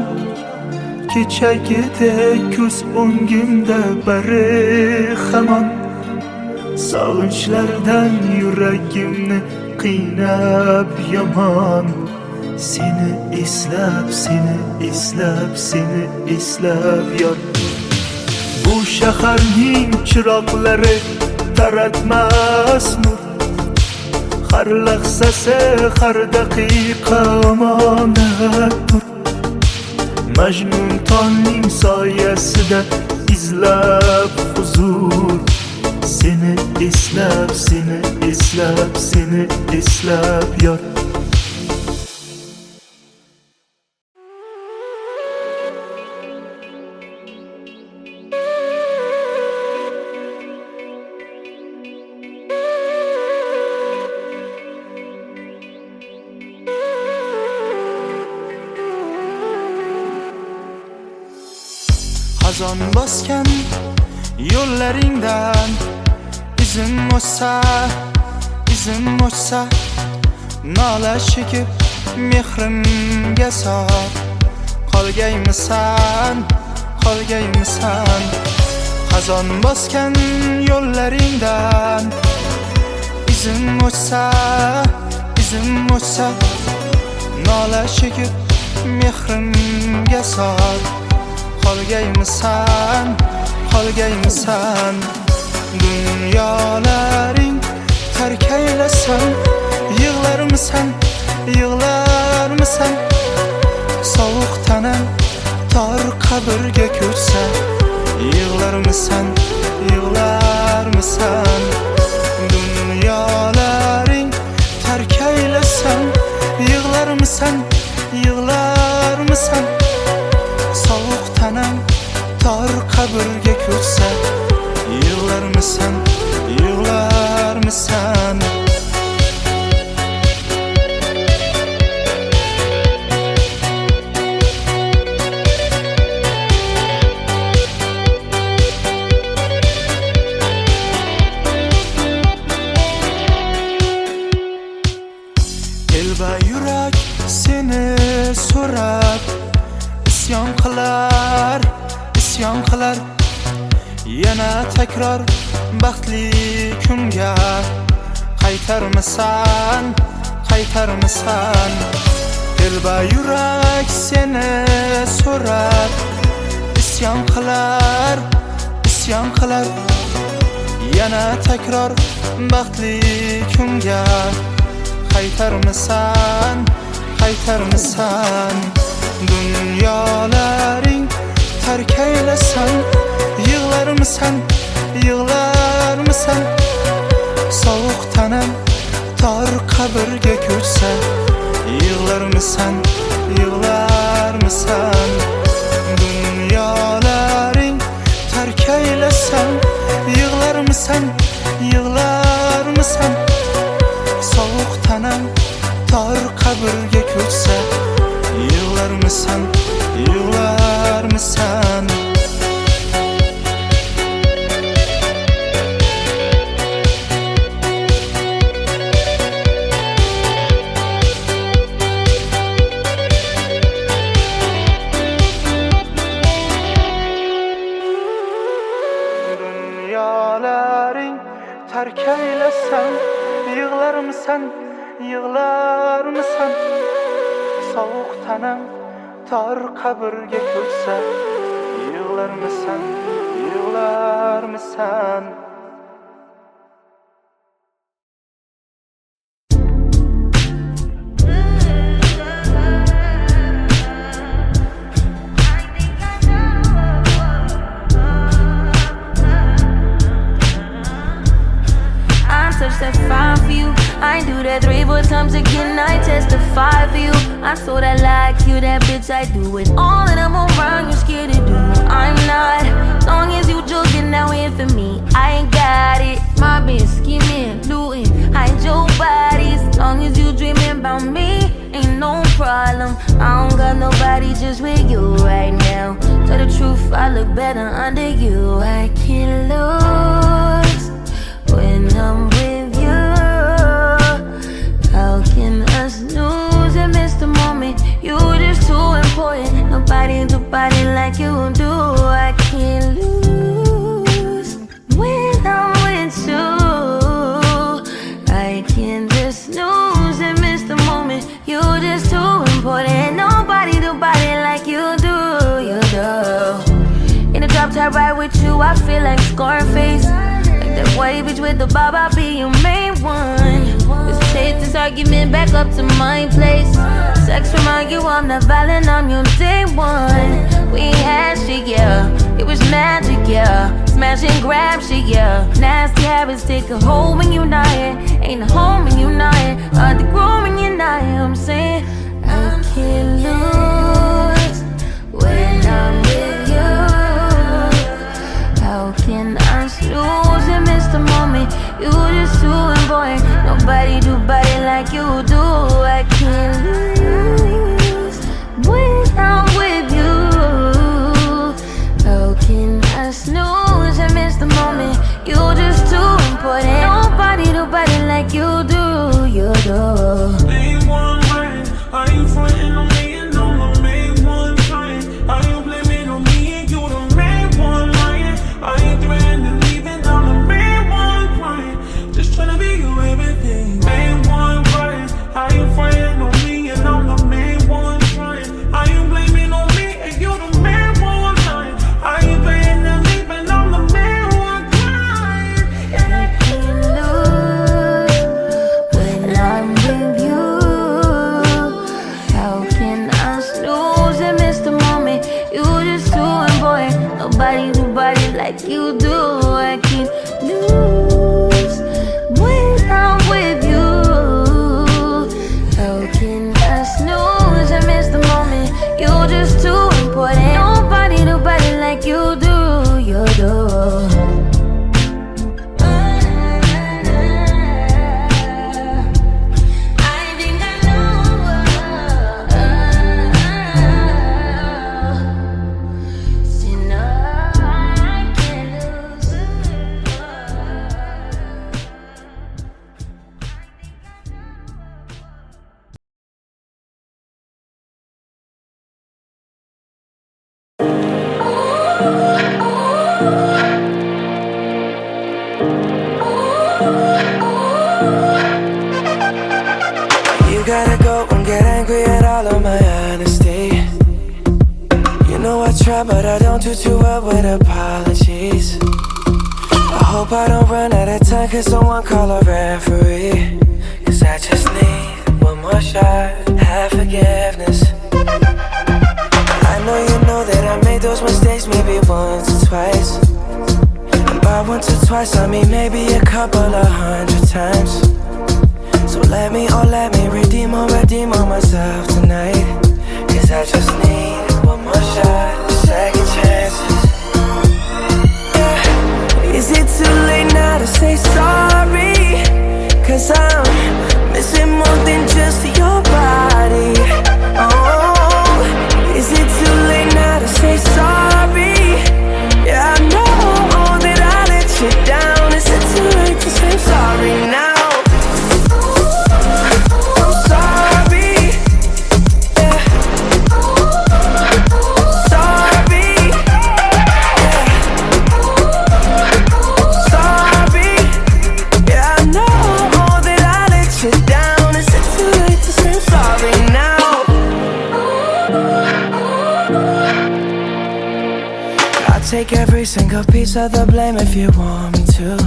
Kechagidek ko'z o'ngimda bari hamon. Sog'inchlardan yuragimni qiynab yomon. Seni eslab, seni eslab, seni eslab yor. Bu shaharning chiroqlari taratmas nur. Har lahzasi, har daqiqa omonatdir. Majnun tongning soyasida izlab huzur. Seni eslab, seni eslab, seni eslab yor. Xazon bosgan yo'llaringdan izim o'ssa, izim o'ssa. Nola chekib mehrimga sor. Qolgaymisan, qolgaymisan. Xazon bosgan yo'llaringdan izim o'ssa, izim o'ssa. Nola chekib mehrimga sor. Qolgaymisan, qolgaymisan. Dunyolaring tark aylasan, yig'larmisan, yig'larmisan. Sovuq tanam tor qabrga ko'chsa, yig'larmisan, yig'larmisan. Dunyolaring tark aylasan, yig'larmisan, yig'larmisan. Sovuq tanam tor qabrga ko'chsa, yig'larmisan, yig'larmisan. Elba yurak seni so'rab isyon qilar, isyon qilar. Yana takror baxtli kunga qaytarmisan, qaytarmisan. Elba yurak seni so'rab isyon qilar, isyon qilar. Yana takror baxtli kunga qaytarmisan, qaytarmisan. Dunyolaring tark aylasan, yig'larmisan, yig'larmisan. Sovuq tanam tor qabrga ko'chsa, yig'larmisan, yig'larmisan. Dunyolaring tark aylasan, yig'larmisan, yig'larmisan. Sovuq tanam tor qabrga ko'chsa, yig'larmisan, yig'larmisan. Yığlarmısan, yığlarmısan Soğuk tanam tar kabirge ko'chsa Yığlarmısan, yığlarmısan Touch that fine for you. I ain't do that 3-4 times again. I testify for you. I so that like you, that bitch. I do it all and I'm around. You scared to do. I'm not. Long as you joking now in for me, I ain't got it. My bitch scheming, looting, hide your bodies. Long as you dreaming about me, ain't no problem. I don't got nobody just with you right now. Tell the truth, I look better under you. I can't lose when I'm with you. How can us lose and miss the moment? You just too important. Nobody do body like you do. I can't lose when I'm with you. I can't just lose and miss the moment. You just too important. Nobody do body like you do. You do. In the drop top ride with you, I feel like Scarface. That white bitch with the bob, I'll be your main one. Let's take this argument back up to my place. Sex remind you I'm not violent, I'm your day one. We had shit, yeah, it was magic, yeah. Smash and grab shit, yeah. Nasty habits take a hold when you're not here. Ain't a home when you're not here. Hard to grow when you're not here. I'm saying I can't lose when I'm with you. How can I lose and miss the moment? You just too important. Nobody do body like you do. I can't lose when I'm with you. How can I snooze and miss the moment? You just too important. Nobody do body like you do. You do. Main one line, are you frontin' on me and I'm the main one trying? Are you blaming on me and you the main one lying? Are you threatening leaving? I'm the main one crying. Just tryna be you everything. Main one crying. Are you frontin' on me and I'm the main one trying? Are you blaming on me and you the main one lying? Are you threatening leaving? I'm the main one crying. I can't lose when I'm with you. How can I snooze and miss the moment? You just too important. Nobody do body like you do. I can't lose when I'm with you. How can I snooze and miss the moment? You just too important. Nobody do body like you do. You do. You gotta go and get angry at all of my honesty. You know I try, but I don't do too well with apologies. I hope I don't run out of time, cause someone call a referee. Cause I just need one more shot, have forgiveness. I know you know that I made those mistakes maybe once or twice. And by once or twice I mean maybe a couple of 100 times. So let me redeem on myself tonight. Cause I just need one more shot, second chances. Yeah. Is it too late now to say sorry? Cause I'm missing more than just your body. Oh, is it too late now to say sorry? Yeah, I know that I let you down. Is it too late to say sorry now? Yeah, take every single piece of the blame if you want me to.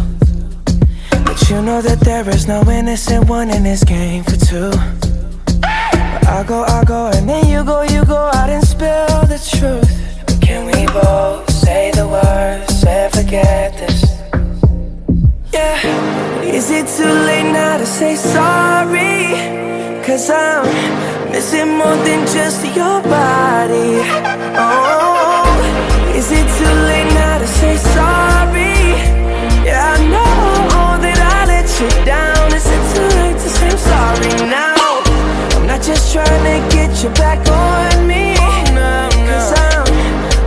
But you know that there is no innocent one in this game for two. But I go, and then you go out and spill the truth. But can we both say the words and forget this? Yeah. Is it too late now to say sorry? 'Cause I'm missing more than just your body. Oh, is it too late now to say sorry? Yeah, I know that I let you down. Is it too late to say I'm sorry now? I'm not just trying to get you back on me. 'Cause I'm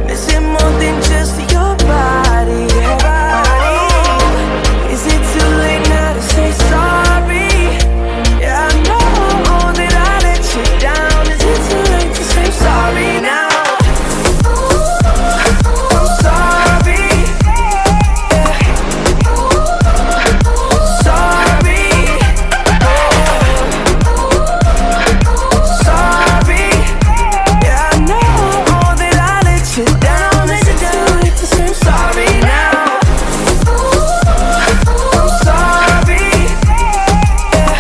missing more than just your body. Oh, is it too late now to say sorry? Yeah, I know that I let you down. Is it too late to say I'm sorry now? I'm sorry. Yeah. Sorry. Sorry. Yeah, I know that I let you down. Is it too late to say I'm sorry now? I'm sorry. Yeah.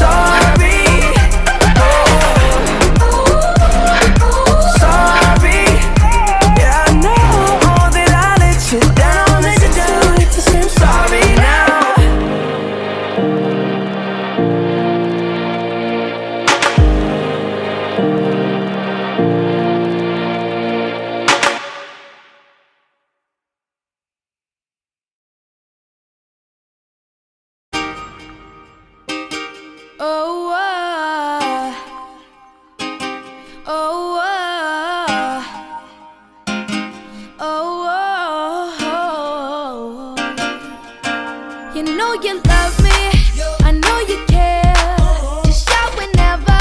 Sorry. Sorry. Yeah, I know that I let you down. Is it too late to say I'm sorry now? Oh, oh, oh, oh. You know you love me, I know you care. Just shout whenever,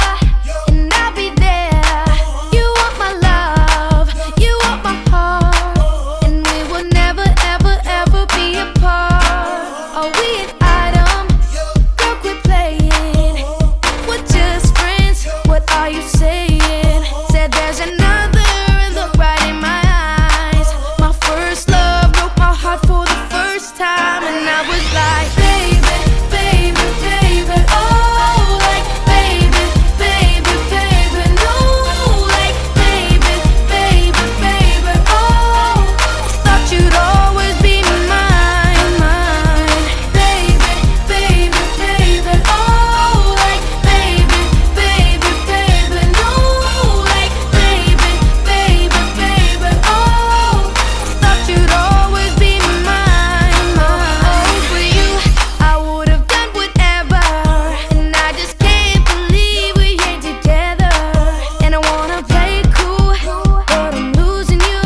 and I'll be there. You want my love, you want my heart, and we will never, ever, ever be apart. Are we an item? Girl, quit playing. We're just friends, what are you saying? Said there's another and look right in my eyes. My first love broke my heart for the first time, and I was like, baby, baby, baby, oh, like, baby, baby, baby, no, like, baby, baby, baby, oh, thought you'd always be mine, mine, baby, baby, baby, oh, like, baby, baby, baby, no, like, baby, baby, baby, oh, thought you'd always be mine, mine. For you, I would have done whatever, and I just can't believe we ain't together. And I wanna play cool, but I'm losing you.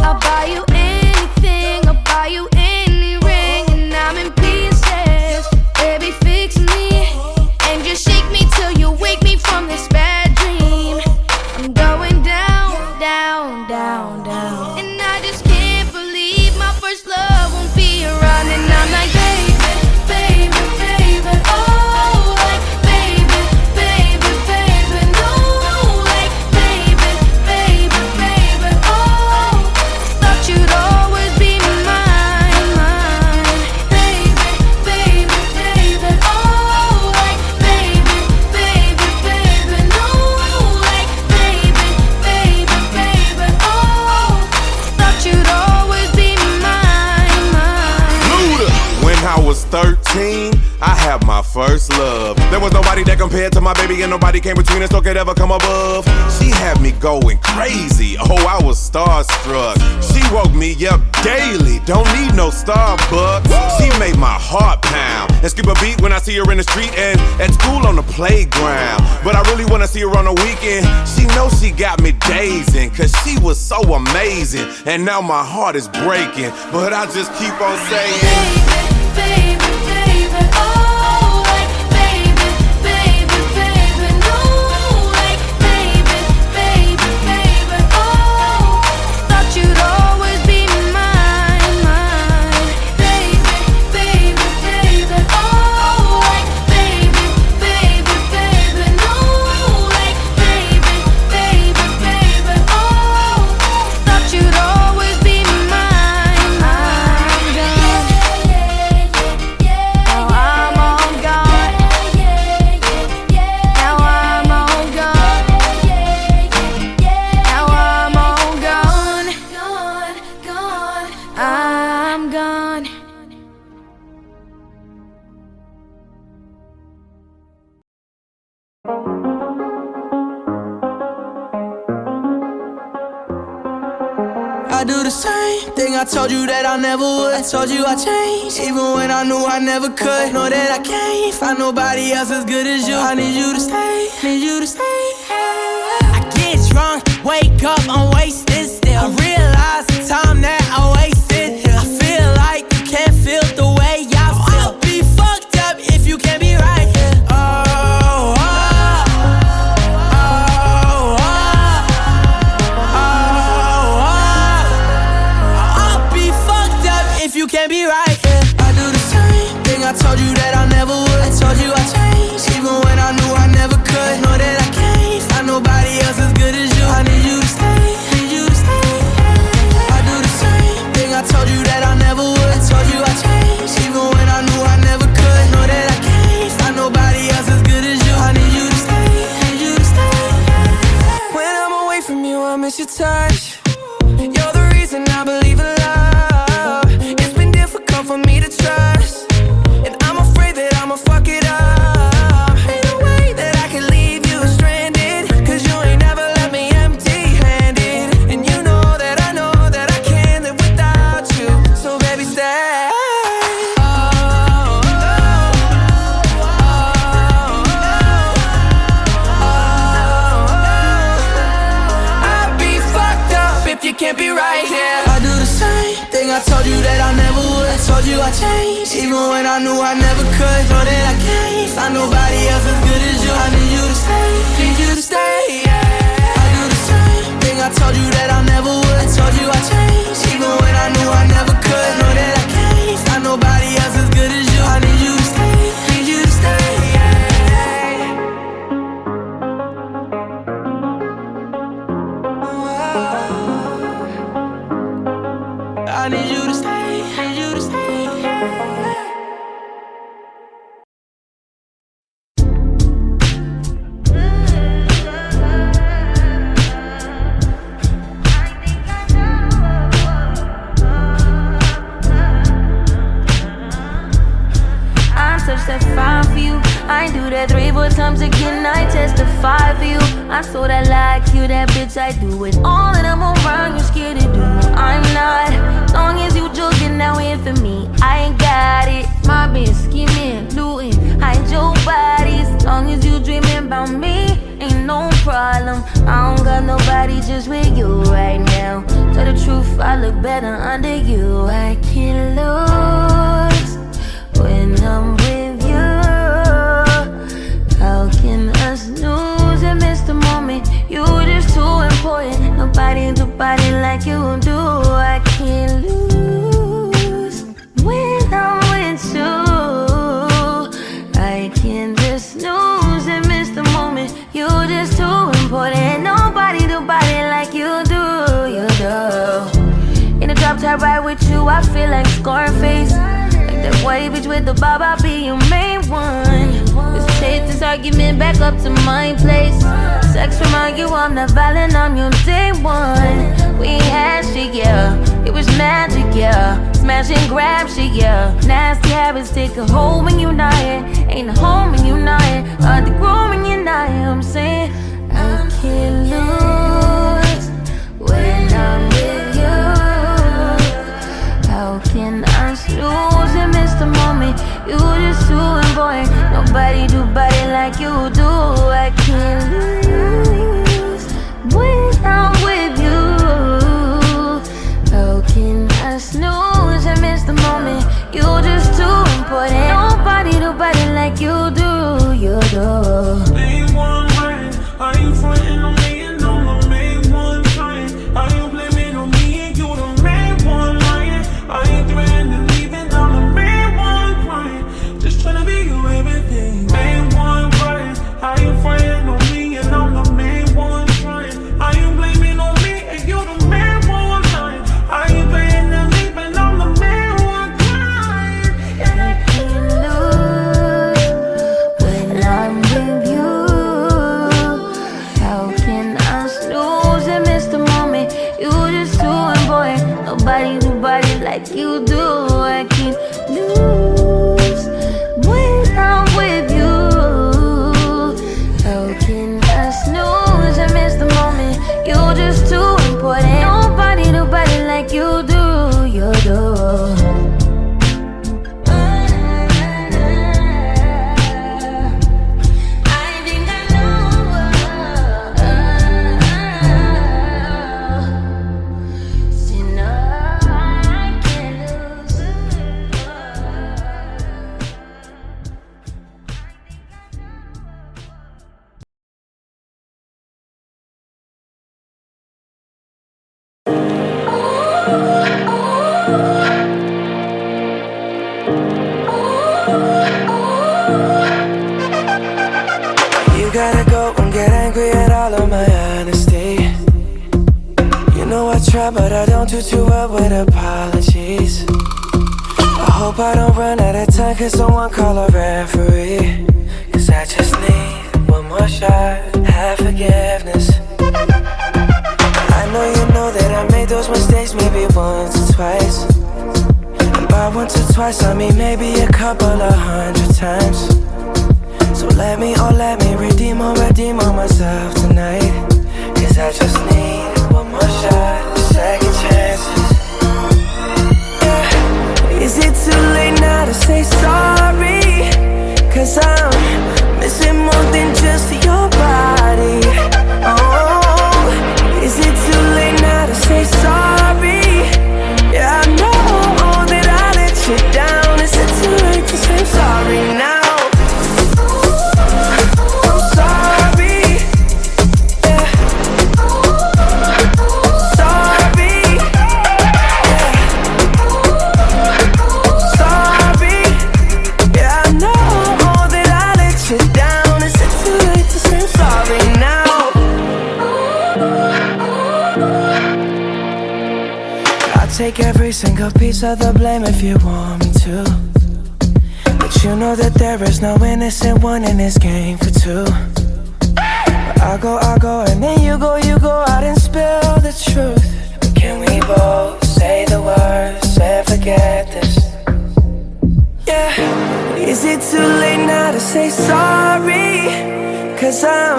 I'll buy you anything, I'll buy you any ring, and I'm in pieces. Baby, fix me, and just shake me till you wake me from this bad dream. I'm going down, down, down, down, and I just can't believe my first love won't be around. And I'm like, baby, baby, baby, oh, like, baby, baby, baby, no, like, baby, baby, baby, oh, thought you'd always be mine, mine, baby, baby, baby, oh, like, baby, baby, baby, no, like, baby, baby, baby, oh, thought you'd always be mine, mine. Luda. When I was 13, I had my first love. There was nobody that compared to my baby, and nobody came between us or could ever come above. She had me going crazy. Oh, I was starstruck. She woke me up daily. Don't need no Starbucks. She made my heart pound and skip a beat when I see her in the street and at school on the playground. But I really wanna see her on the weekend. She knows she got me dazing, 'cause she was so amazing. And now my heart is breaking, but I just keep on saying, Baby, baby, oh, like, baby, baby, baby, no, like, baby, baby, baby, oh, thought you'd always be mine, mine, baby, baby, baby, oh, like, baby, baby, baby, no, like, baby, baby, baby, oh, thought I do the same thing I told you that I never would. I told you I changed, even when I knew I never could. Know that I can't find nobody else as good as you. I need you to stay, need you to stay. I get drunk, wake up, I'm wasted still. I realize the time that I wasted. I feel like you can't feel the way I feel. I'll be fucked up if you can't be right here. You can't be right, yeah. I do the same thing I told you that I never would. I told you I changed, even when I knew I never could. Know that I can't find nobody else as good as you. I need you to stay, need you to stay. I do the same thing I told you that I never would. I told you I changed, even when I knew I never could. Know that I can't find nobody else as good as you. I need you to stay, need you to stay. When I'm away from you, I miss your touch. You're the reason I believe in love. For me to trust, and I'm afraid that I'ma fuck it up. Ain't no way that I can leave you stranded, cause you ain't never left me empty-handed. And you know that I can't live without you. So baby, stay. I'd be fucked up if you can't be right here. I do the same thing I told you that I never would. I told you I changed, even when I knew I never could. Know that I can't find nobody else as good as you. I need you to stay, need you to stay, yeah. I do the same thing I told you that I never would. I told you I changed, even when I knew I never could. Know that I can't find nobody else as good as you. I need you to stay, need you to stay, yeah. I need you to stay, need you to stay. Testify for you. I do that 3-4 times again. I testify for you. I so that like you, that bitch. I do it all that I'm around. You scared to do. I'm not. Long as you joking now in for me, I ain't got it. My bitch scheming, looting, hide your bodies. Long as you dreaming about me, ain't no problem. I don't got nobody just with you right now. Tell the truth, I look better under you. I can't lose when I'm with you. How can us lose and miss the moment? You just too important. Nobody do body like you do. I can't lose when I'm with you. I can't just lose and miss the moment. You just too important. Nobody do body like you do. You do. In a drop top ride with you, I feel like Scarface. That white bitch with the bob, I'll be your main one. Let's take this argument back up to my place. Sex remind you I'm not violent, I'm your day one. We had shit, yeah, it was magic, yeah. Smash and grab shit, yeah. Nasty habits take a hold when you're not here. Ain't a home when you're not here. Hard to grow when you're not here. I'm saying I can't lose when I'm with you. How can I lose and miss the moment? You just too important. Nobody do body like you do. I can't lose when I'm with you. How can I snooze and miss the moment? You just too important. Nobody do body like you do. You do. Main one right. Are you frontin' on me and I'm the main one trying? Are you blaming on me and you the main one lying? Are you threatening leaving? I'm the main one crying. Just tryna be your everything. Main one right. Are you frontin' on me and I'm the main one trying? Are you blaming on me and you the main one lying? Are you threatening leaving? I'm the main one crying. I can't You gotta go and get angry at all of my honesty. You know I try, but I don't do too well with apologies. I hope I don't run out of time, cause someone call a referee. Cause I just need one more shot, have forgiveness. I know you know that I made those mistakes maybe once or twice. And by once or twice I mean maybe a couple of 100 times. So let me redeem on myself tonight. Cause I just need one more shot, second chances. Yeah. Is it too late now to say sorry? Cause I'm missing more than just your body. Oh, is it too late now to say sorry? Yeah, I know that I let you down. Is it too late to say sorry now? Take every single piece of the blame if you want me to. But you know that there is no innocent one in this game for two. But I'll go, and then you go out and spill the truth. But can we both say the words and forget this? Yeah. Is it too late now to say sorry? Cause I'm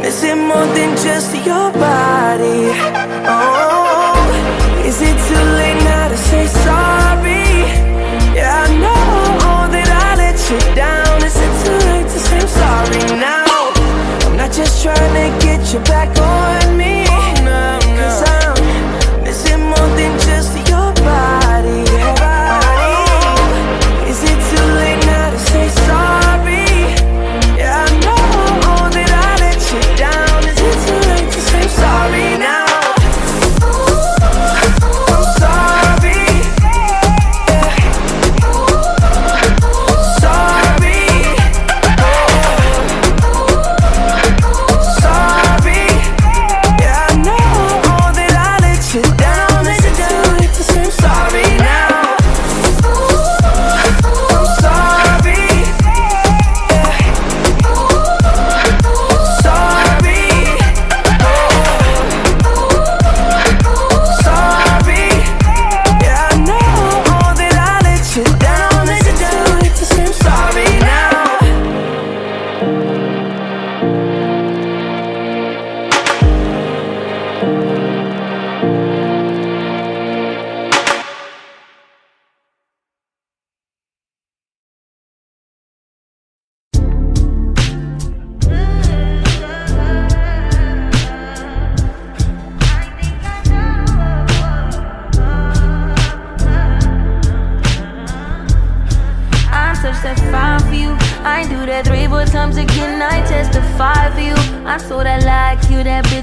missing more than just your body. Oh, is it too late now to say sorry? Yeah, I know that I let you down. Is it too late to say I'm sorry now? I'm not just trying to get you back on me. Cause I'm missing more than just your body. Oh, is it too late now to say sorry? Yeah, I know that I let you down. Is it too late to say I'm sorry now?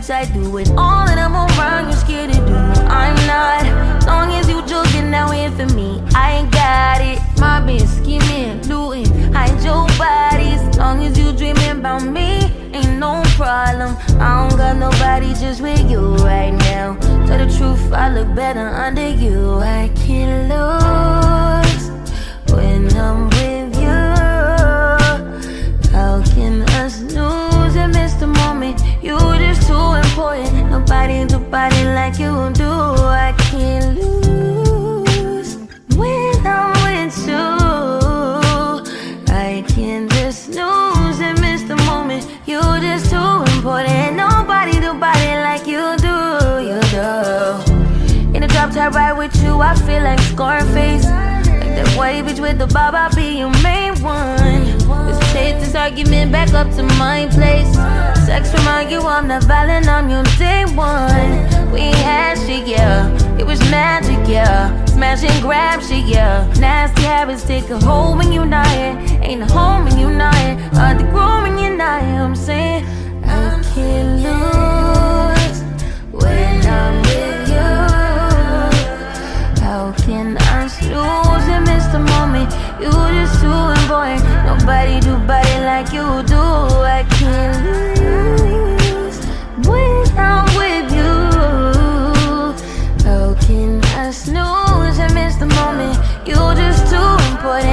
I do it all and I'm around, you're scared to do. I'm not, long as you joking now in for me. I ain't got it, my bitch scheming, looting, hide your bodies. Long as you dreaming about me, ain't no problem. I don't got nobody just with you right now. Tell the truth, I look better under you. I can't lose when I'm with you. How can us lose and miss the moment? You just too important. Nobody do body like you do. I can't lose when I'm with you. I can't just lose and miss the moment. You just too important. Nobody do body like you do. You do. In a drop top ride with you, I feel like Scarface. Like that white bitch with the bob, I'll be your main one. Let's take this argument back up to my place. Sex remind you I'm not violent, I'm your day one. We had shit, yeah, it was magic, yeah. Smash and grab shit, yeah. Nasty habits take a hold when you're not here. Ain't a home when you're not here. Hard to grow when you're not here. I'm saying I can't lose when I'm with you. How can I lose and miss the moment? You just too important. Nobody like you do. I can't lose when I'm with you. How can I snooze and miss the moment? You're just too important.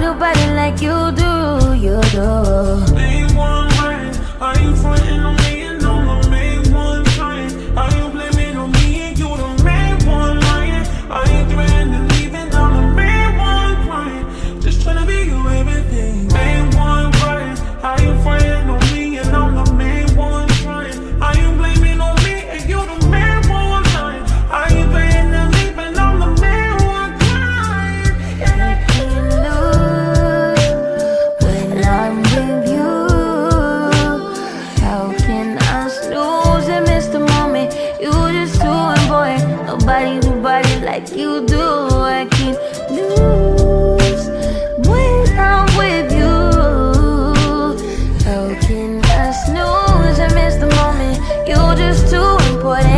Nobody like you do, you do. Main one lying, are you frontin' on me and I'm the main one trying? Are you blaming on me and you the main one lying? Are you threatening leaving? I'm the main one crying. Just tryna be your everything. Main one crying. Are you frontin' on me and I'm the main one trying? Are you blaming on me and you the main one lying? Are you threatening leaving? I'm the main one crying. I can't lose when I'm with you. How can I snooze and miss the moment? You're just too important. Nobody like you do. I can't lose when I'm with you. How can I snooze and miss the moment? You're just too important.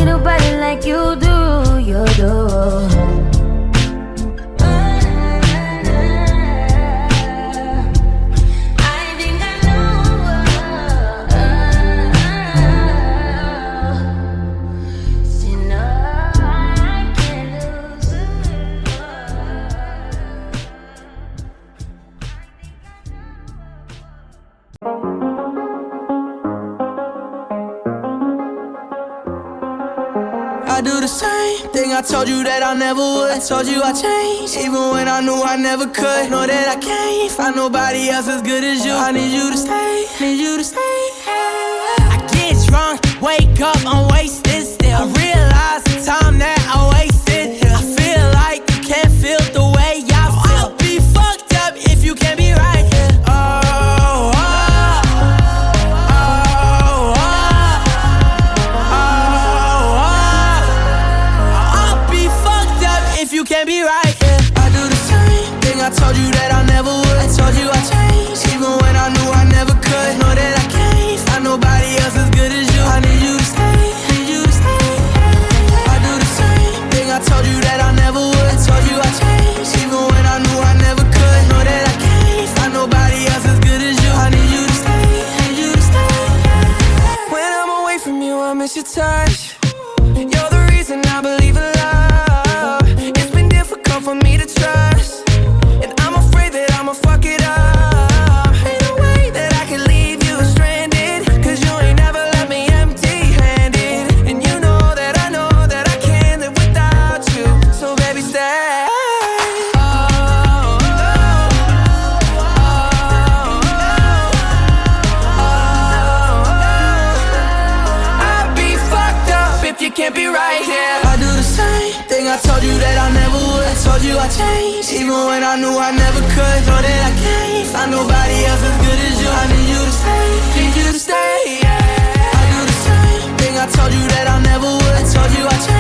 Nobody like you do. You do. I do the same thing I told you that I never would. I told you I changed, even when I knew I never could. Know that I can't find nobody else as good as you. I need you to stay, need you to stay. I get drunk, wake up, I'm wasted still. I realize the time that I wasted. I feel like you can't feel the way I feel. I'll be fucked up if you can't be right here. You can't be right, yeah. I do the same thing I told you that I never would. I told you I changed, even when I knew I never could. Know that I can't find nobody else as good as you. I need you to stay, need you to stay. I do the same thing I told you that I never would. I told you I changed, even when I knew I never could. Know that I can't find nobody else as good as you. I need you to stay, need you to stay. When I'm away from you, I miss your touch. You're the reason I believe in love. For me to trust, and I'm afraid that I'ma fuck it up. Ain't no way that I can leave you stranded, cause you ain't never left me empty-handed. And you know that I can't live without you. So baby, stay. I'd be fucked up if you can't be right here. I do the same thing I told you that I never would. I told you I changed, even when I knew I never could. Know that I can't find nobody else as good as you. I need you to stay, need you to stay, yeah. I do the same thing I told you that I never would. I told you I changed.